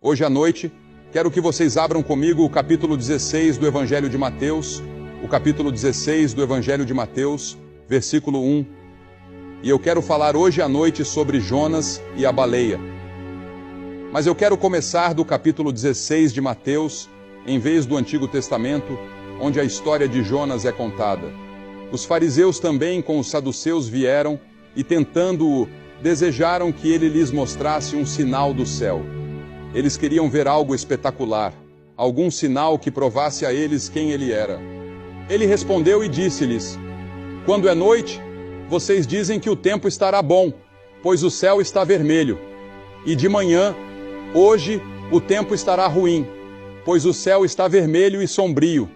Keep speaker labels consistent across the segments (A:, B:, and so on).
A: Hoje à noite, quero que vocês abram comigo o capítulo 16 do Evangelho de Mateus, o capítulo 16 do Evangelho de Mateus, versículo 1. E eu quero falar hoje à noite sobre Jonas e a baleia. Mas eu quero começar do capítulo 16 de Mateus, em vez do Antigo Testamento, onde a história de Jonas é contada. Os fariseus também com os saduceus vieram e, tentando-o, desejaram que ele lhes mostrasse um sinal do céu. Eles queriam ver algo espetacular, algum sinal que provasse a eles quem ele era. Ele respondeu e disse-lhes: quando é noite, vocês dizem que o tempo estará bom, pois o céu está vermelho. E de manhã, hoje, o tempo estará ruim, pois o céu está vermelho e sombrio.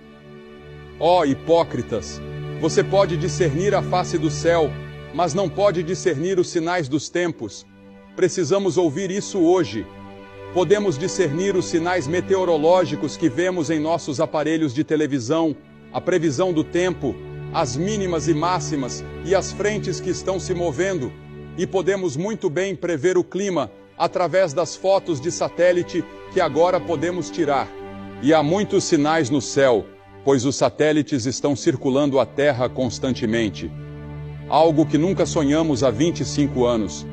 A: Ó hipócritas! Você pode discernir a face do céu, mas não pode discernir os sinais dos tempos. Precisamos ouvir isso hoje. Podemos discernir os sinais meteorológicos que vemos em nossos aparelhos de televisão, a previsão do tempo, as mínimas e máximas e as frentes que estão se movendo, e podemos muito bem prever o clima através das fotos de satélite que agora podemos tirar. E há muitos sinais no céu, pois os satélites estão circulando a Terra constantemente. Algo que nunca sonhamos há 25 anos,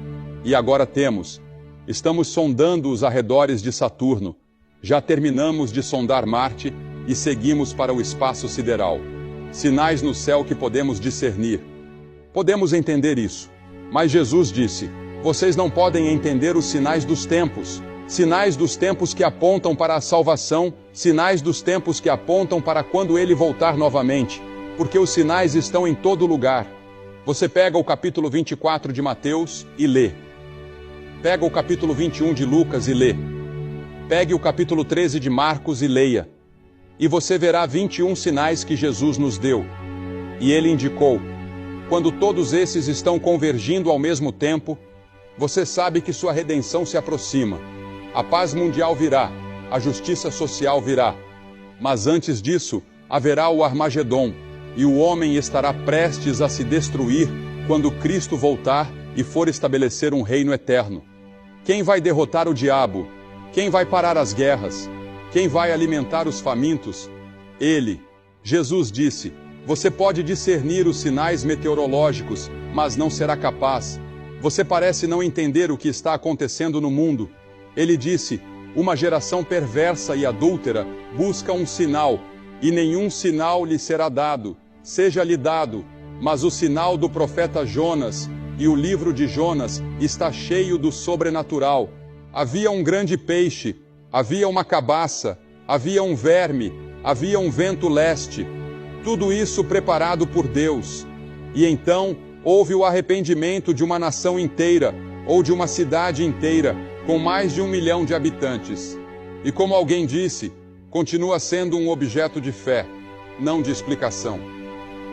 A: e agora temos. Estamos sondando os arredores de Saturno, já terminamos de sondar Marte e seguimos para o espaço sideral. Sinais no céu que podemos discernir. Podemos entender isso. Mas Jesus disse: vocês não podem entender os sinais dos tempos que apontam para a salvação, sinais dos tempos que apontam para quando ele voltar novamente, porque os sinais estão em todo lugar. Você pega o capítulo 24 de Mateus e lê. Pega o capítulo 21 de Lucas e lê. Pegue o capítulo 13 de Marcos e leia. E você verá 21 sinais que Jesus nos deu. E ele indicou: quando todos esses estão convergindo ao mesmo tempo, você sabe que sua redenção se aproxima. A paz mundial virá, a justiça social virá. Mas antes disso, haverá o Armagedom, e o homem estará prestes a se destruir quando Cristo voltar e for estabelecer um reino eterno. Quem vai derrotar o diabo? Quem vai parar as guerras? Quem vai alimentar os famintos? Ele. Jesus disse: você pode discernir os sinais meteorológicos, mas não será capaz. Você parece não entender o que está acontecendo no mundo. Ele disse: uma geração perversa e adúltera busca um sinal, e nenhum sinal lhe será dado. Seja-lhe dado, mas o sinal do profeta Jonas, e o livro de Jonas está cheio do sobrenatural. Havia um grande peixe, havia uma cabaça, havia um verme, havia um vento leste. Tudo isso preparado por Deus. E então houve o arrependimento de uma nação inteira, ou de uma cidade inteira, com mais de 1 milhão de habitantes. E como alguém disse, continua sendo um objeto de fé, não de explicação.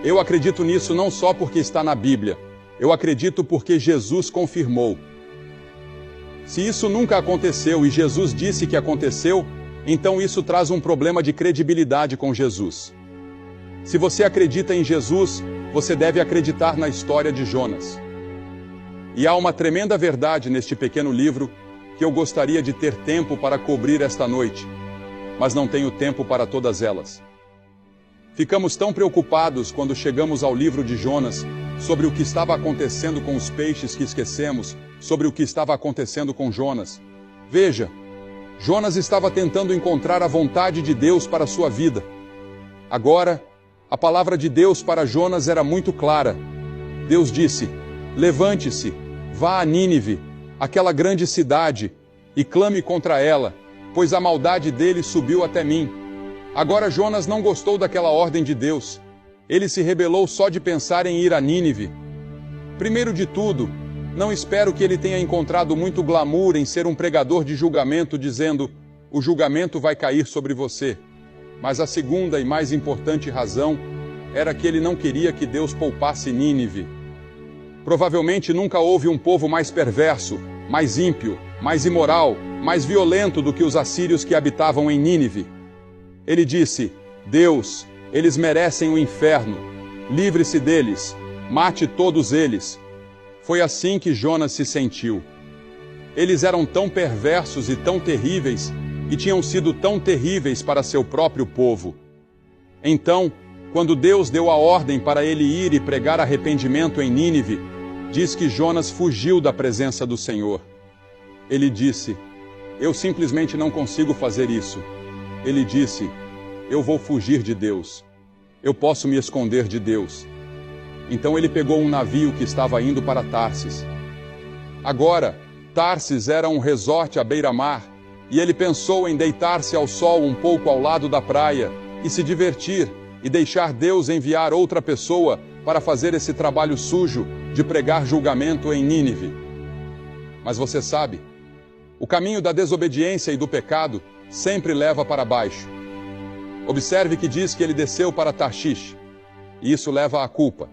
A: Eu acredito nisso não só porque está na Bíblia, eu acredito porque Jesus confirmou. Se isso nunca aconteceu e Jesus disse que aconteceu, então isso traz um problema de credibilidade com Jesus. Se você acredita em Jesus, você deve acreditar na história de Jonas. E há uma tremenda verdade neste pequeno livro que eu gostaria de ter tempo para cobrir esta noite, mas não tenho tempo para todas elas. Ficamos tão preocupados quando chegamos ao livro de Jonas sobre o que estava acontecendo com os peixes que esquecemos sobre o que estava acontecendo com Jonas. Veja, Jonas estava tentando encontrar a vontade de Deus para a sua vida. Agora, a palavra de Deus para Jonas era muito clara. Deus disse: levante-se, vá a Nínive, aquela grande cidade, e clame contra ela, pois a maldade dele subiu até mim. Agora Jonas não gostou daquela ordem de Deus. Ele se rebelou só de pensar em ir a Nínive. Primeiro de tudo, não espero que ele tenha encontrado muito glamour em ser um pregador de julgamento dizendo: o julgamento vai cair sobre você. Mas a segunda e mais importante razão era que ele não queria que Deus poupasse Nínive. Provavelmente nunca houve um povo mais perverso, mais ímpio, mais imoral, mais violento do que os assírios que habitavam em Nínive. Ele disse: Deus, eles merecem o inferno, livre-se deles, mate todos eles. Foi assim que Jonas se sentiu. Eles eram tão perversos e tão terríveis, e tinham sido tão terríveis para seu próprio povo. Então, quando Deus deu a ordem para ele ir e pregar arrependimento em Nínive, diz que Jonas fugiu da presença do Senhor. Ele disse: eu simplesmente não consigo fazer isso. Ele disse: eu vou fugir de Deus. Eu posso me esconder de Deus. Então ele pegou um navio que estava indo para Tarsis. Agora, Tarsis era um resort à beira-mar, e ele pensou em deitar-se ao sol um pouco ao lado da praia e se divertir e deixar Deus enviar outra pessoa para fazer esse trabalho sujo de pregar julgamento em Nínive. Mas você sabe, o caminho da desobediência e do pecado sempre leva para baixo. Observe que diz que ele desceu para Tarshish, e isso leva à culpa,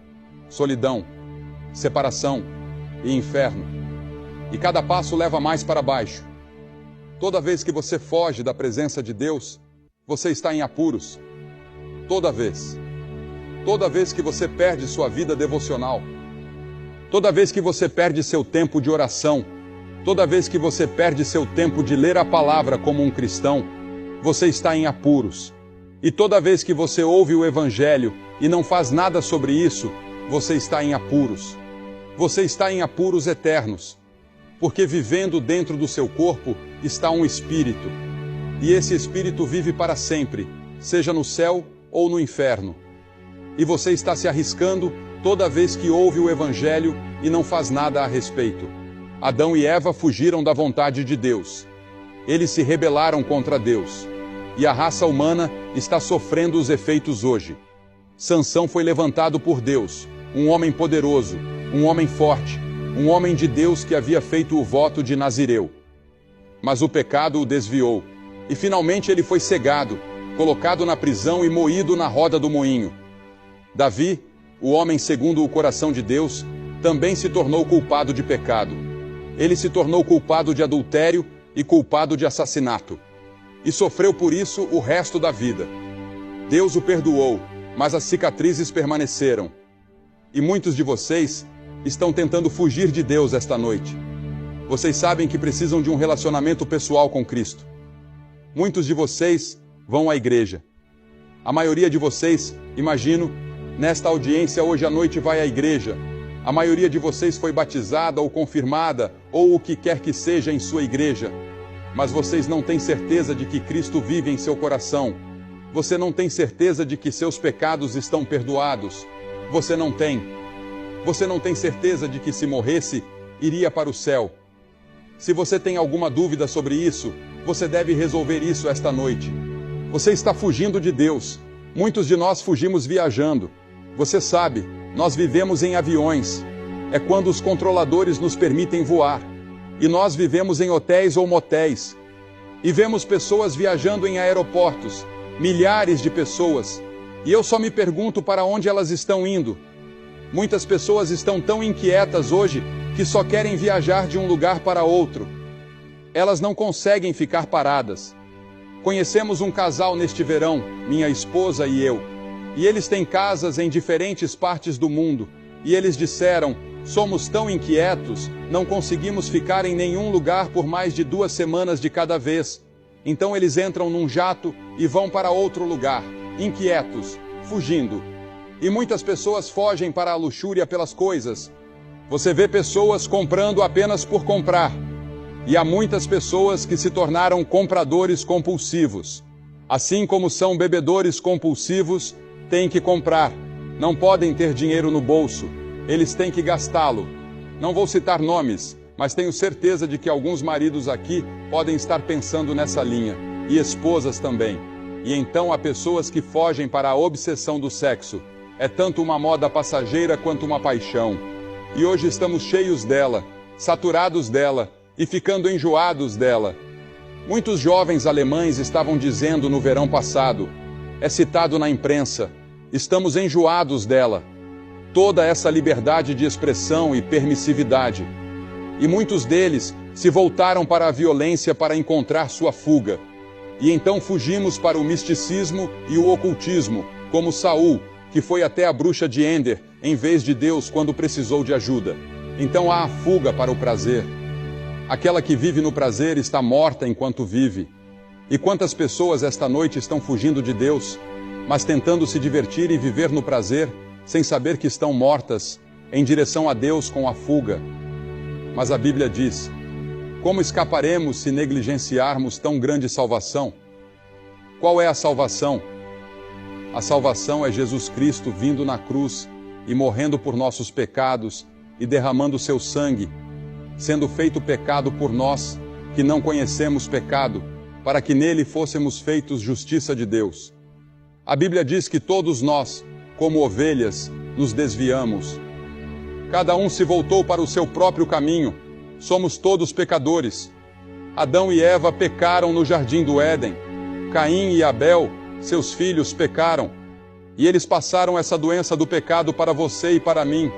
A: solidão, separação e inferno. E cada passo leva mais para baixo. Toda vez que você foge da presença de Deus, você está em apuros. Toda vez. Toda vez que você perde sua vida devocional. Toda vez que você perde seu tempo de oração. Toda vez que você perde seu tempo de ler a palavra como um cristão, você está em apuros. E toda vez que você ouve o Evangelho e não faz nada sobre isso, você está em apuros. Você está em apuros eternos. Porque vivendo dentro do seu corpo está um espírito. E esse espírito vive para sempre, seja no céu ou no inferno. E você está se arriscando toda vez que ouve o Evangelho e não faz nada a respeito. Adão e Eva fugiram da vontade de Deus. Eles se rebelaram contra Deus. E a raça humana está sofrendo os efeitos hoje. Sansão foi levantado por Deus, um homem poderoso, um homem forte, um homem de Deus que havia feito o voto de Nazireu. Mas o pecado o desviou, e finalmente ele foi cegado, colocado na prisão e moído na roda do moinho. Davi, o homem segundo o coração de Deus, também se tornou culpado de pecado. Ele se tornou culpado de adultério e culpado de assassinato. E sofreu por isso o resto da vida. Deus o perdoou, mas as cicatrizes permaneceram. E muitos de vocês estão tentando fugir de Deus esta noite. Vocês sabem que precisam de um relacionamento pessoal com Cristo. Muitos de vocês vão à igreja. A maioria de vocês, imagino, nesta audiência hoje à noite vai à igreja. A maioria de vocês foi batizada ou confirmada, ou o que quer que seja em sua igreja. Mas vocês não têm certeza de que Cristo vive em seu coração. Você não tem certeza de que seus pecados estão perdoados. Você não tem. Você não tem certeza de que se morresse, iria para o céu. Se você tem alguma dúvida sobre isso, você deve resolver isso esta noite. Você está fugindo de Deus. Muitos de nós fugimos viajando. Você sabe, nós vivemos em aviões. É quando os controladores nos permitem voar. E nós vivemos em hotéis ou motéis. E vemos pessoas viajando em aeroportos, milhares de pessoas. E eu só me pergunto para onde elas estão indo. Muitas pessoas estão tão inquietas hoje que só querem viajar de um lugar para outro. Elas não conseguem ficar paradas. Conhecemos um casal neste verão, minha esposa e eu. E eles têm casas em diferentes partes do mundo. E eles disseram: somos tão inquietos, não conseguimos ficar em nenhum lugar por mais de 2 semanas de cada vez. Então eles entram num jato e vão para outro lugar, inquietos, fugindo. E muitas pessoas fogem para a luxúria pelas coisas. Você vê pessoas comprando apenas por comprar. E há muitas pessoas que se tornaram compradores compulsivos. Assim como são bebedores compulsivos, têm que comprar. Não podem ter dinheiro no bolso. Eles têm que gastá-lo. Não vou citar nomes, mas tenho certeza de que alguns maridos aqui podem estar pensando nessa linha, e esposas também. E então há pessoas que fogem para a obsessão do sexo. É tanto uma moda passageira quanto uma paixão. E hoje estamos cheios dela, saturados dela e ficando enjoados dela. Muitos jovens alemães estavam dizendo no verão passado, é citado na imprensa, estamos enjoados dela. Toda essa liberdade de expressão e permissividade. E muitos deles se voltaram para a violência para encontrar sua fuga. E então fugimos para o misticismo e o ocultismo, como Saul, que foi até a bruxa de Ender, em vez de Deus quando precisou de ajuda. Então há a fuga para o prazer. Aquela que vive no prazer está morta enquanto vive. E quantas pessoas esta noite estão fugindo de Deus, mas tentando se divertir e viver no prazer, sem saber que estão mortas, em direção a Deus com a fuga. Mas a Bíblia diz: como escaparemos se negligenciarmos tão grande salvação? Qual é a salvação? A salvação é Jesus Cristo vindo na cruz e morrendo por nossos pecados e derramando seu sangue, sendo feito pecado por nós, que não conhecemos pecado, para que nele fôssemos feitos justiça de Deus. A Bíblia diz que todos nós, como ovelhas, nos desviamos. Cada um se voltou para o seu próprio caminho. Somos todos pecadores. Adão e Eva pecaram no jardim do Éden. Caim e Abel, seus filhos, pecaram. E eles passaram essa doença do pecado para você e para mim.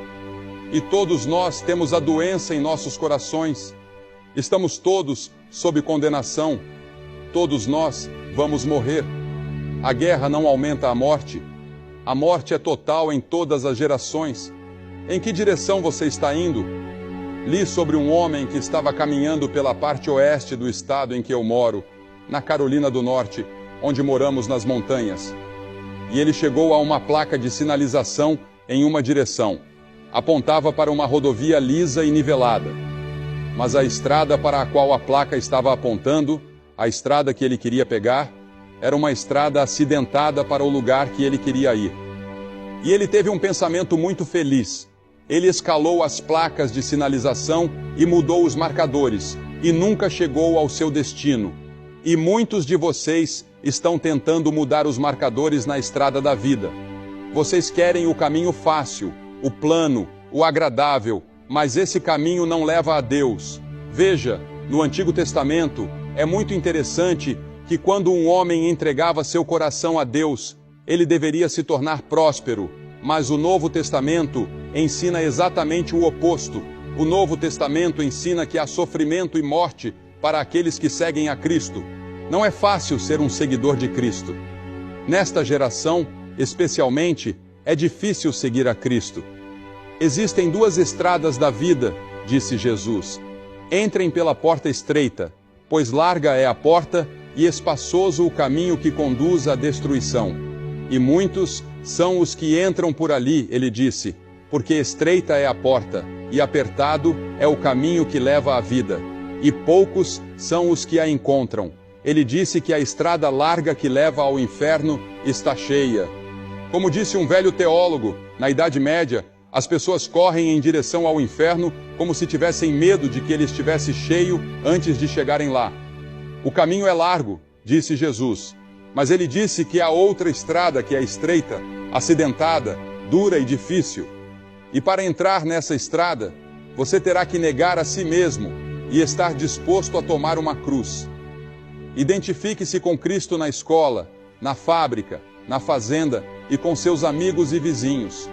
A: E todos nós temos a doença em nossos corações. Estamos todos sob condenação. Todos nós vamos morrer. A guerra não aumenta a morte. A morte é total em todas as gerações. Em que direção você está indo? Li sobre um homem que estava caminhando pela parte oeste do estado em que eu moro, na Carolina do Norte, onde moramos nas montanhas. E ele chegou a uma placa de sinalização em uma direção. Apontava para uma rodovia lisa e nivelada. Mas a estrada para a qual a placa estava apontando, a estrada que ele queria pegar, era uma estrada acidentada para o lugar que ele queria ir. E ele teve um pensamento muito feliz. Ele escalou as placas de sinalização e mudou os marcadores, e nunca chegou ao seu destino. E muitos de vocês estão tentando mudar os marcadores na estrada da vida. Vocês querem o caminho fácil, o plano, o agradável, mas esse caminho não leva a Deus. Veja, no Antigo Testamento, é muito interessante que quando um homem entregava seu coração a Deus, ele deveria se tornar próspero, mas o Novo Testamento ensina exatamente o oposto. O Novo Testamento ensina que há sofrimento e morte para aqueles que seguem a Cristo. Não é fácil ser um seguidor de Cristo. Nesta geração, especialmente, é difícil seguir a Cristo. Existem duas estradas da vida, disse Jesus. Entrem pela porta estreita, pois larga é a porta e espaçoso o caminho que conduz à destruição. E muitos são os que entram por ali, ele disse, porque estreita é a porta, e apertado é o caminho que leva à vida, e poucos são os que a encontram. Ele disse que a estrada larga que leva ao inferno está cheia. Como disse um velho teólogo, na Idade Média, as pessoas correm em direção ao inferno como se tivessem medo de que ele estivesse cheio antes de chegarem lá. O caminho é largo, disse Jesus, mas ele disse que há outra estrada que é estreita, acidentada, dura e difícil. E para entrar nessa estrada, você terá que negar a si mesmo e estar disposto a tomar uma cruz. Identifique-se com Cristo na escola, na fábrica, na fazenda e com seus amigos e vizinhos.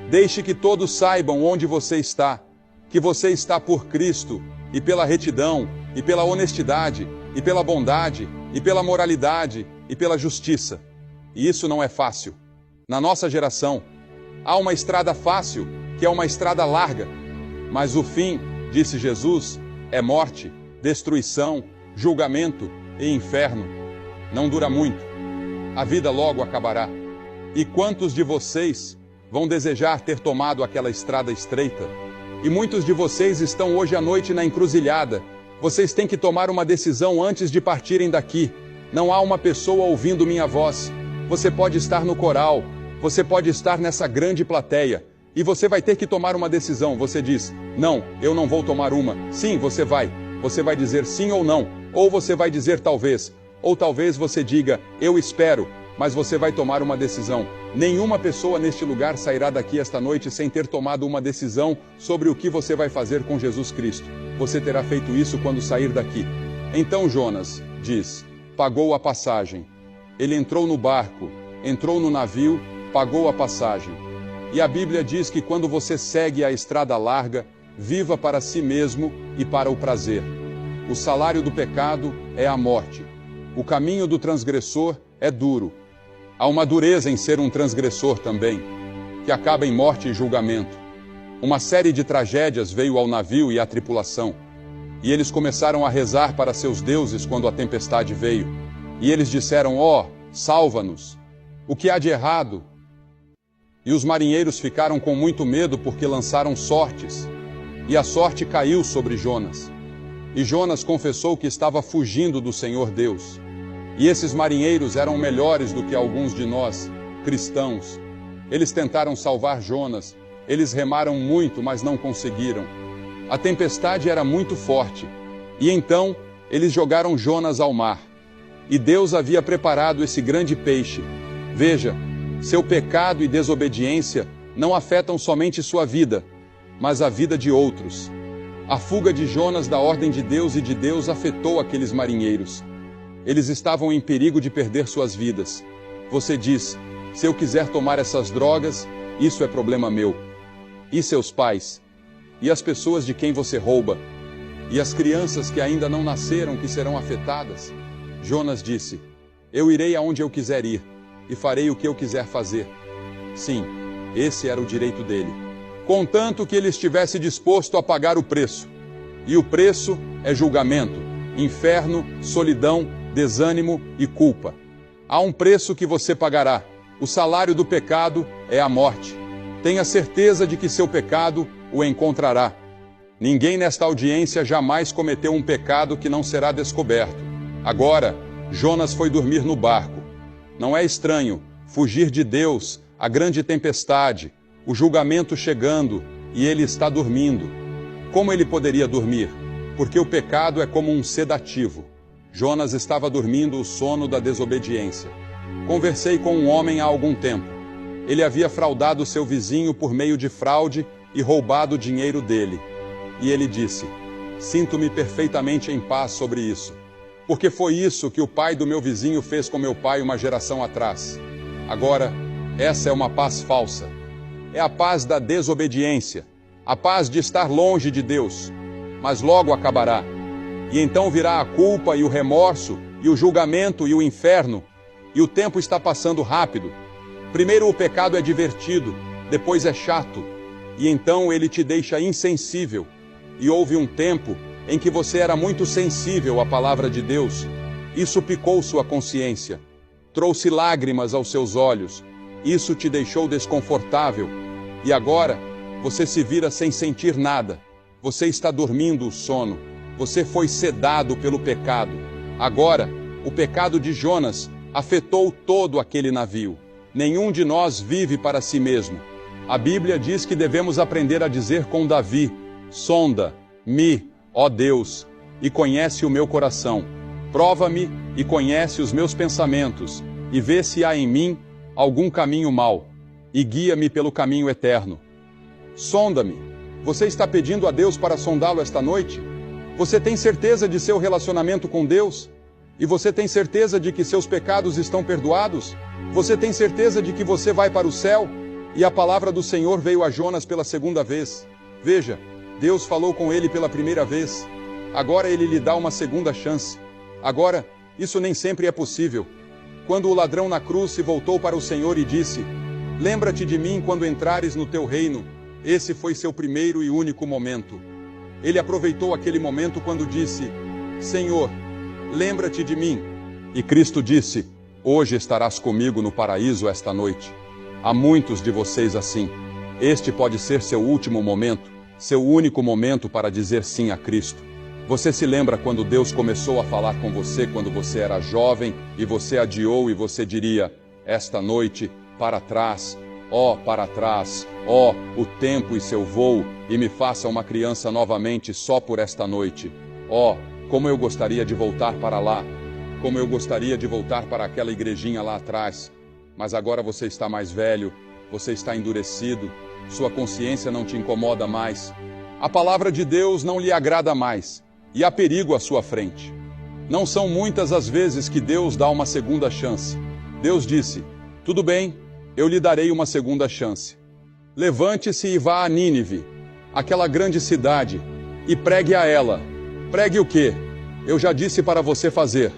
A: Deixe que todos saibam onde você está, que você está por Cristo e pela retidão e pela honestidade e pela bondade e pela moralidade e pela justiça. E isso não é fácil. Na nossa geração, há uma estrada fácil, que é uma estrada larga. Mas o fim, disse Jesus, é morte, destruição, julgamento e inferno. Não dura muito. A vida logo acabará. E quantos de vocês vão desejar ter tomado aquela estrada estreita? E muitos de vocês estão hoje à noite na encruzilhada. Vocês têm que tomar uma decisão antes de partirem daqui. Não há uma pessoa ouvindo minha voz. Você pode estar no coral, você pode estar nessa grande plateia, e você vai ter que tomar uma decisão. Você diz, não, eu não vou tomar uma. Sim, você vai. Você vai dizer sim ou não, ou você vai dizer talvez, ou talvez você diga, eu espero, mas você vai tomar uma decisão. Nenhuma pessoa neste lugar sairá daqui esta noite sem ter tomado uma decisão sobre o que você vai fazer com Jesus Cristo. Você terá feito isso quando sair daqui. Então Jonas diz, pagou a passagem. Ele entrou no barco, entrou no navio, pagou a passagem. E a Bíblia diz que quando você segue a estrada larga, viva para si mesmo e para o prazer. O salário do pecado é a morte. O caminho do transgressor é duro. Há uma dureza em ser um transgressor também, que acaba em morte e julgamento. Uma série de tragédias veio ao navio e à tripulação. E eles começaram a rezar para seus deuses quando a tempestade veio. E eles disseram: ó, salva-nos! O que há de errado? E os marinheiros ficaram com muito medo porque lançaram sortes. E a sorte caiu sobre Jonas. E Jonas confessou que estava fugindo do Senhor Deus. E esses marinheiros eram melhores do que alguns de nós, cristãos. Eles tentaram salvar Jonas. Eles remaram muito, mas não conseguiram. A tempestade era muito forte. E então eles jogaram Jonas ao mar. E Deus havia preparado esse grande peixe. Veja, seu pecado e desobediência não afetam somente sua vida, mas a vida de outros. A fuga de Jonas da ordem de Deus e de Deus afetou aqueles marinheiros. Eles estavam em perigo de perder suas vidas. Você diz: se eu quiser tomar essas drogas, isso é problema meu. E seus pais? E as pessoas de quem você rouba? E as crianças que ainda não nasceram que serão afetadas? Jonas disse: eu irei aonde eu quiser ir, e farei o que eu quiser fazer. Sim, esse era o direito dele, contanto que ele estivesse disposto a pagar o preço. E o preço é julgamento, inferno, solidão, desânimo e culpa. Há um preço que você pagará. O salário do pecado é a morte. Tenha certeza de que seu pecado o encontrará. Ninguém nesta audiência jamais cometeu um pecado que não será descoberto. Agora, Jonas foi dormir no barco. Não é estranho fugir de Deus, a grande tempestade, o julgamento chegando, e ele está dormindo. Como ele poderia dormir? Porque o pecado é como um sedativo. Jonas estava dormindo o sono da desobediência. Conversei com um homem há algum tempo. Ele havia fraudado seu vizinho por meio de fraude e roubado o dinheiro dele. E ele disse: sinto-me perfeitamente em paz sobre isso, porque foi isso que o pai do meu vizinho fez com meu pai uma geração atrás. Agora, essa é uma paz falsa. É a paz da desobediência, a paz de estar longe de Deus, mas logo acabará. E então virá a culpa e o remorso, e o julgamento e o inferno, e o tempo está passando rápido. Primeiro o pecado é divertido, depois é chato, e então ele te deixa insensível. E houve um tempo em que você era muito sensível à palavra de Deus. Isso picou sua consciência, trouxe lágrimas aos seus olhos, isso te deixou desconfortável, e agora você se vira sem sentir nada. Você está dormindo o sono, você foi sedado pelo pecado. Agora, o pecado de Jonas afetou todo aquele navio. Nenhum de nós vive para si mesmo. A Bíblia diz que devemos aprender a dizer com Davi: sonda-me, ó Deus, e conhece o meu coração. Prova-me e conhece os meus pensamentos, e vê se há em mim algum caminho mau, e guia-me pelo caminho eterno. Sonda-me. Você está pedindo a Deus para sondá-lo esta noite? Você tem certeza de seu relacionamento com Deus? E você tem certeza de que seus pecados estão perdoados? Você tem certeza de que você vai para o céu? E a palavra do Senhor veio a Jonas pela segunda vez. Veja, Deus falou com ele pela primeira vez. Agora ele lhe dá uma segunda chance. Agora, isso nem sempre é possível. Quando o ladrão na cruz se voltou para o Senhor e disse: lembra-te de mim quando entrares no teu reino. Esse foi seu primeiro e único momento. Ele aproveitou aquele momento quando disse: Senhor, lembra-te de mim. E Cristo disse: hoje estarás comigo no paraíso esta noite. Há muitos de vocês assim. Este pode ser seu último momento, seu único momento para dizer sim a Cristo. Você se lembra quando Deus começou a falar com você quando você era jovem e você adiou e você diria: esta noite, para trás, para trás, o tempo e seu voo, e me faça uma criança novamente só por esta noite. Como eu gostaria de voltar para lá, como eu gostaria de voltar para aquela igrejinha lá atrás. Mas agora você está mais velho, você está endurecido, sua consciência não te incomoda mais. A palavra de Deus não lhe agrada mais, e há perigo à sua frente. Não são muitas as vezes que Deus dá uma segunda chance. Deus disse: tudo bem, eu lhe darei uma segunda chance. Levante-se e vá a Nínive, aquela grande cidade, e pregue a ela. Pregue o quê? Eu já disse para você fazer.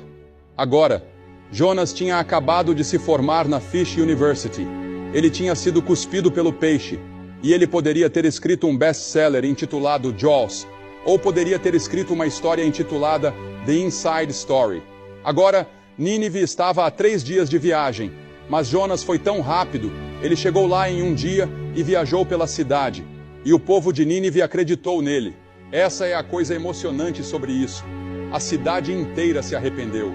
A: Agora, Jonas tinha acabado de se formar na Fish University. Ele tinha sido cuspido pelo peixe, e ele poderia ter escrito um best-seller intitulado Jaws, Ou poderia ter escrito uma história intitulada The Inside Story. Agora, Nínive estava a 3 dias de viagem, mas Jonas foi tão rápido, ele chegou lá em um dia e viajou pela cidade. E o povo de Nínive acreditou nele. Essa é a coisa emocionante sobre isso. A cidade inteira se arrependeu.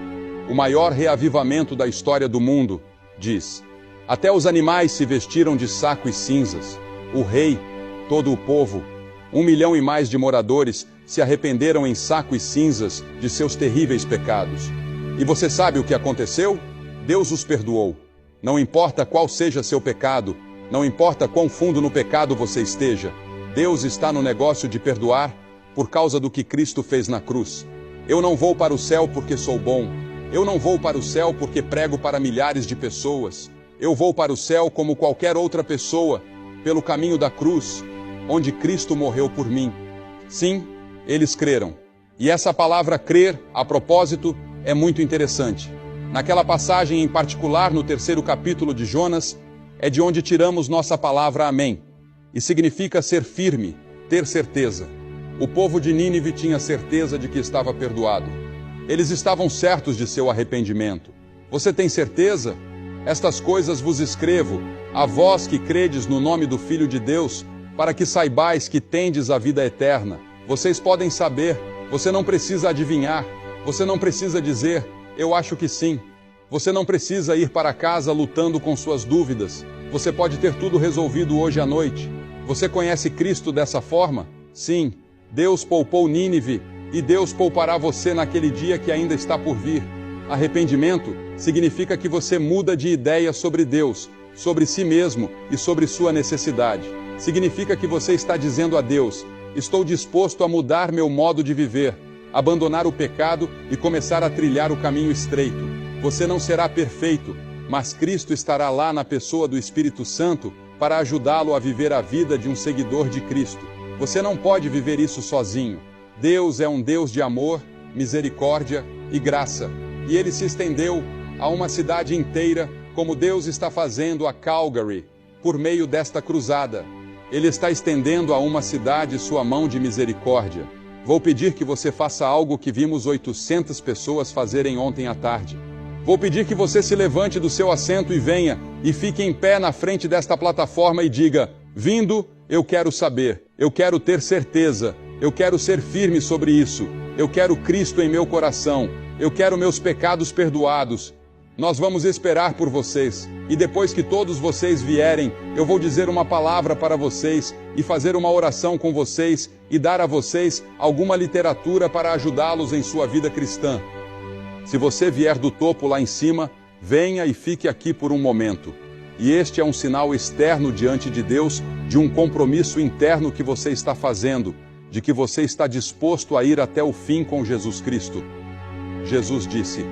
A: O maior reavivamento da história do mundo, diz. Até os animais se vestiram de saco e cinzas. O rei, todo o povo, 1 milhão e mais de moradores se arrependeram em saco e cinzas de seus terríveis pecados. E você sabe o que aconteceu? Deus os perdoou. Não importa qual seja seu pecado, não importa quão fundo no pecado você esteja, Deus está no negócio de perdoar por causa do que Cristo fez na cruz. Eu não vou para o céu porque sou bom. Eu não vou para o céu porque prego para milhares de pessoas. Eu vou para o céu como qualquer outra pessoa, pelo caminho da cruz, onde Cristo morreu por mim. Sim, eles creram. E essa palavra crer, a propósito, é muito interessante. Naquela passagem em particular, no 3º capítulo de Jonas, é de onde tiramos nossa palavra amém. E significa ser firme, ter certeza. O povo de Nínive tinha certeza de que estava perdoado. Eles estavam certos de seu arrependimento. Você tem certeza? Estas coisas vos escrevo, a vós que credes no nome do Filho de Deus, para que saibais que tendes a vida eterna. Vocês podem saber, você não precisa adivinhar, você não precisa dizer, eu acho que sim. Você não precisa ir para casa lutando com suas dúvidas. Você pode ter tudo resolvido hoje à noite. Você conhece Cristo dessa forma? Sim, Deus poupou Nínive e Deus poupará você naquele dia que ainda está por vir. Arrependimento significa que você muda de ideia sobre Deus, sobre si mesmo e sobre sua necessidade. Significa que você está dizendo a Deus, estou disposto a mudar meu modo de viver, abandonar o pecado e começar a trilhar o caminho estreito. Você não será perfeito, mas Cristo estará lá na pessoa do Espírito Santo para ajudá-lo a viver a vida de um seguidor de Cristo. Você não pode viver isso sozinho. Deus é um Deus de amor, misericórdia e graça. E Ele se estendeu a uma cidade inteira, como Deus está fazendo a Calgary, por meio desta cruzada. Ele está estendendo a uma cidade sua mão de misericórdia. Vou pedir que você faça algo que vimos 800 pessoas fazerem ontem à tarde. Vou pedir que você se levante do seu assento e venha, e fique em pé na frente desta plataforma e diga, vindo, eu quero saber, eu quero ter certeza, eu quero ser firme sobre isso, eu quero Cristo em meu coração, eu quero meus pecados perdoados. Nós vamos esperar por vocês, e depois que todos vocês vierem, eu vou dizer uma palavra para vocês, e fazer uma oração com vocês, e dar a vocês alguma literatura para ajudá-los em sua vida cristã. Se você vier do topo lá em cima, venha e fique aqui por um momento. E este é um sinal externo diante de Deus, de um compromisso interno que você está fazendo, de que você está disposto a ir até o fim com Jesus Cristo. Jesus disse,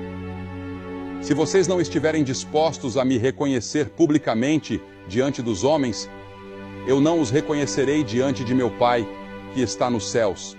A: se vocês não estiverem dispostos a me reconhecer publicamente diante dos homens, eu não os reconhecerei diante de meu Pai, que está nos céus.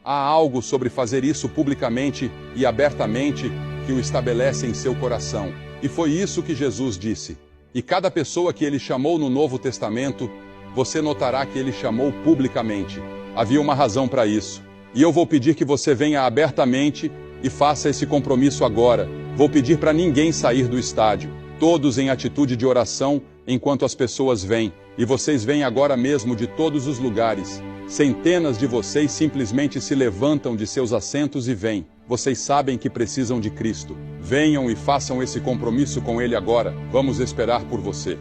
A: Há algo sobre fazer isso publicamente e abertamente que o estabelece em seu coração. E foi isso que Jesus disse. E cada pessoa que ele chamou no Novo Testamento, você notará que ele chamou publicamente. Havia uma razão para isso. E eu vou pedir que você venha abertamente e faça esse compromisso agora. Vou pedir para ninguém sair do estádio. Todos em atitude de oração enquanto as pessoas vêm. E vocês vêm agora mesmo de todos os lugares. Centenas de vocês simplesmente se levantam de seus assentos e vêm. Vocês sabem que precisam de Cristo. Venham e façam esse compromisso com Ele agora. Vamos esperar por você.